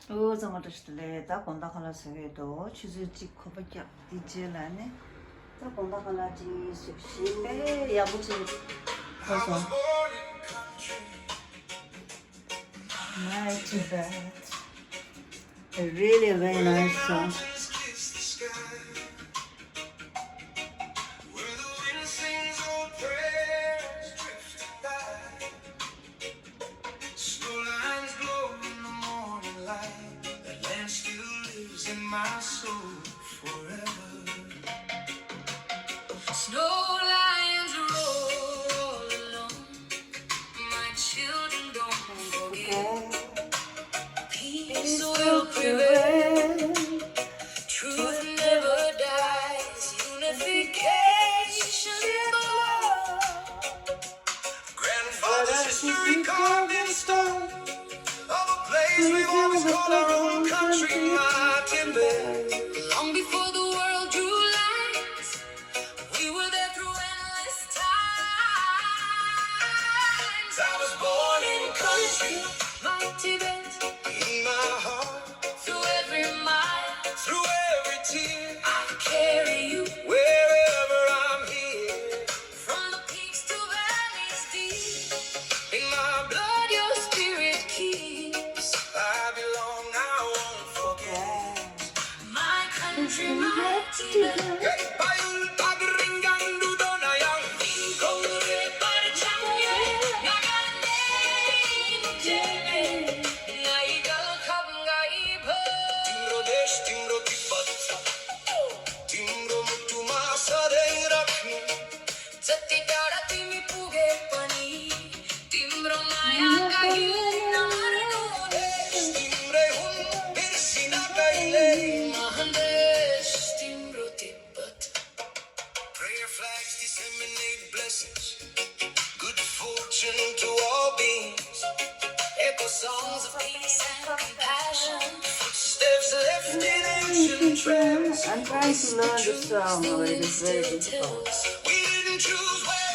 O zaman işte da konda kala sevedo çizici kopya diyeceğlerine da konda kala çizici ya bu çizici olsun. My Tibet, a really very nice song. My soul forever. Snow lions roll all alone. My children don't forget. Peace will prevail. Truth never dies. Unification. Grandfather's history carved in stone of a place we've always called our own country, my Tibet. Long before the world drew lines, we were there through endless times. I was born in country, my Tibet. In my heart, through every mile, through every tear, I carry you wherever I'm here. From the peaks to valleys deep, in my blood your spirit keeps. I belong, I won't forget. My country, my Tibet. Hey, bayul pagringandu donayang ingkore parchangye nagane mujhe naigal khabngai bha timro desh timro tibet timro mutuma sadai rakhnu jati tara timi puge pani timro maya kai namarnu desh timre hun birsina kaile mahandesh timro tibet. Prayer flags disseminate blessings, good fortune to all beings. Echo songs of peace and compassion, footsteps left in ancient trails. I'm trying to learn the song already, it's very difficult. We didn't choose where